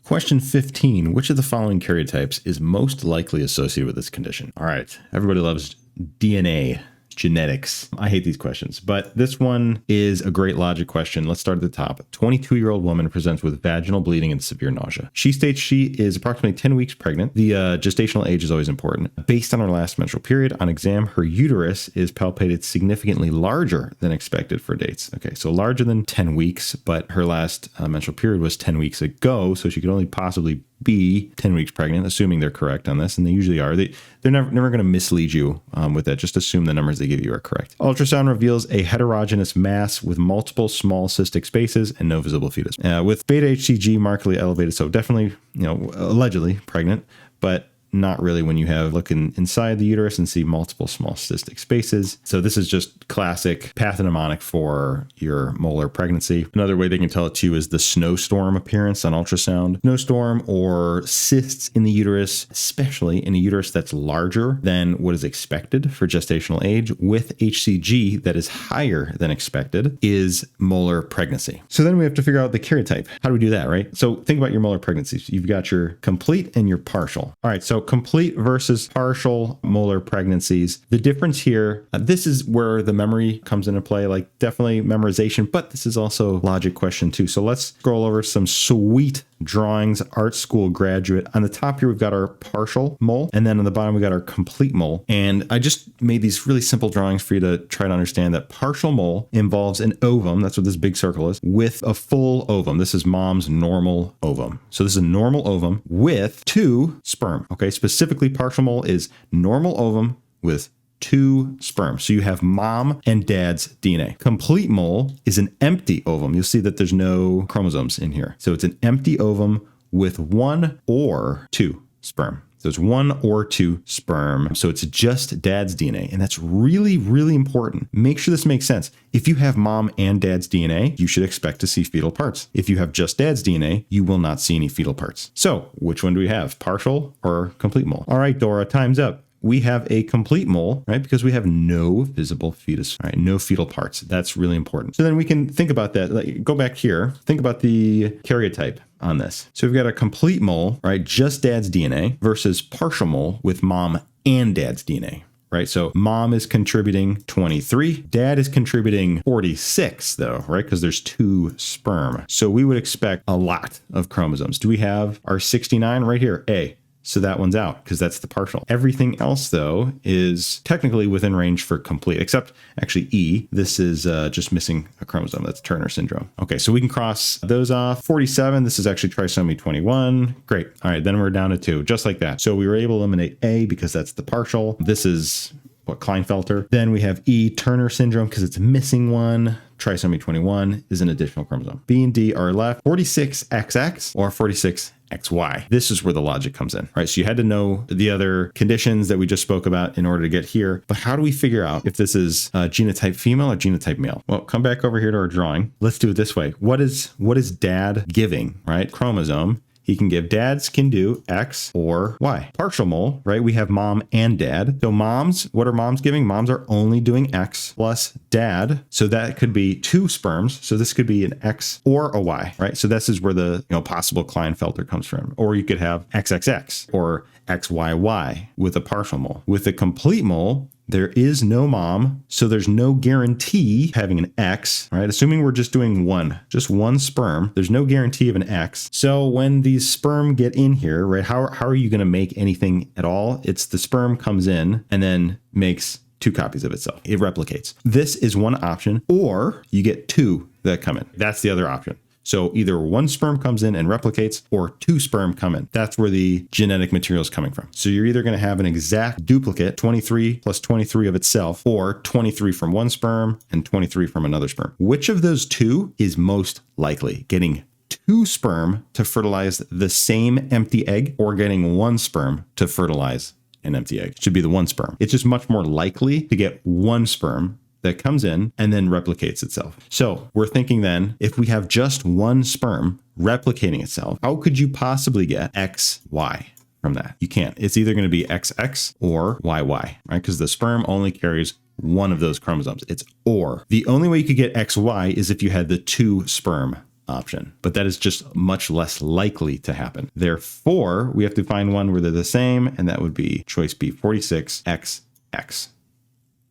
Question 15, which of the following karyotypes is most likely associated with this condition? All right, everybody loves DNA. Genetics. I hate these questions, but this one is a great logic question. Let's start at the top. 22-year-old woman presents with vaginal bleeding and severe nausea. She states she is approximately 10 weeks pregnant. The gestational age is always important. Based on her last menstrual period, on exam, her uterus is palpated significantly larger than expected for dates. Okay, so larger than 10 weeks, but her last menstrual period was 10 weeks ago, so she could only possibly be 10 weeks pregnant, assuming they're correct on this, and they usually are. They're never going to mislead you with that. Just assume the numbers they give you are correct. Ultrasound reveals a heterogeneous mass with multiple small cystic spaces and no visible fetus. With beta HCG markedly elevated, so definitely, allegedly pregnant, but not really when you have looking inside the uterus and see multiple small cystic spaces. So this is just classic pathognomonic for your molar pregnancy. Another way they can tell it to you is the snowstorm appearance on ultrasound. Snowstorm or cysts in the uterus, especially in a uterus that's larger than what is expected for gestational age with HCG that is higher than expected, is molar pregnancy. So then we have to figure out the karyotype. How do we do that, right? So think about your molar pregnancies. You've got your complete and your partial. All right, so complete versus partial molar pregnancies. The difference here, this is where the memory comes into play, like definitely memorization, but this is also logic question too. So let's scroll over some sweet drawings, art school graduate. On the top here, we've got our partial mole, and then on the bottom, we got our complete mole. And I just made these really simple drawings for you to try to understand that partial mole involves an ovum. That's what this big circle is, with a full ovum. This is mom's normal ovum. So this is a normal ovum with 2 sperm. Okay, specifically partial mole is normal ovum with 2 sperm. So you have mom and dad's DNA. Complete mole is an empty ovum. You'll see that there's no chromosomes in here. So it's an empty ovum with 1 or 2 sperm. So it's 1 or 2 sperm. So it's just dad's DNA. And that's really, really important. Make sure this makes sense. If you have mom and dad's DNA, you should expect to see fetal parts. If you have just dad's DNA, you will not see any fetal parts. So which one do we have? Partial or complete mole? All right, Dora, time's up. We have a complete mole, right? Because we have no visible fetus, right? No fetal parts. That's really important. So then we can think about that. Like, go back here. Think about the karyotype on this. So we've got a complete mole, right? Just dad's DNA versus partial mole with mom and dad's DNA. Right. So mom is contributing 23. Dad is contributing 46, though, right? Because there's 2 sperm. So we would expect a lot of chromosomes. Do we have our 69 right here? A. So that one's out because that's the partial. Everything else, though, is technically within range for complete, except actually E. This is just missing a chromosome. That's Turner syndrome. Okay, so we can cross those off. 47, this is actually trisomy 21. Great. All right, then we're down to 2, just like that. So we were able to eliminate A because that's the partial. This is what Klinefelter. Then we have E, Turner syndrome, because it's missing one. Trisomy 21 is an additional chromosome. B and D are left. 46XX or 46XY. This is where the logic comes in, right? So you had to know the other conditions that we just spoke about in order to get here. But how do we figure out if this is genotype female or genotype male? Well, come back over here to our drawing. Let's do it this way. What is dad giving, right? Chromosome. He can give, dads can do X or Y. Partial mole, right? We have mom and dad. So moms, what are moms giving? Moms are only doing X plus dad. So that could be 2 sperms. So this could be an X or a Y, right? So this is where the possible Klinefelter comes from. Or you could have XXX or XYY with a partial mole. With a complete mole, there is no mom, so there's no guarantee having an X, right? Assuming we're just doing just one sperm, there's no guarantee of an X. So when these sperm get in here, right, how are you going to make anything at all? It's the sperm comes in and then makes 2 copies of itself. It replicates. This is one option, or you get 2 that come in. That's the other option. So either 1 sperm comes in and replicates or 2 sperm come in. That's where the genetic material is coming from. So you're either going to have an exact duplicate, 23 plus 23 of itself, or 23 from 1 sperm and 23 from another sperm. Which of those 2 is most likely? Getting 2 sperm to fertilize the same empty egg or getting 1 sperm to fertilize an empty egg? It should be the 1 sperm. It's just much more likely to get 1 sperm that comes in and then replicates itself. So we're thinking then, if we have just 1 sperm replicating itself, how could you possibly get XY from that? You can't. It's either going to be XX or YY, right? Because the sperm only carries 1 of those chromosomes. It's or. The only way you could get XY is if you had the 2 sperm option, but that is just much less likely to happen. Therefore, we have to find one where they're the same, and that would be choice B, 46XX.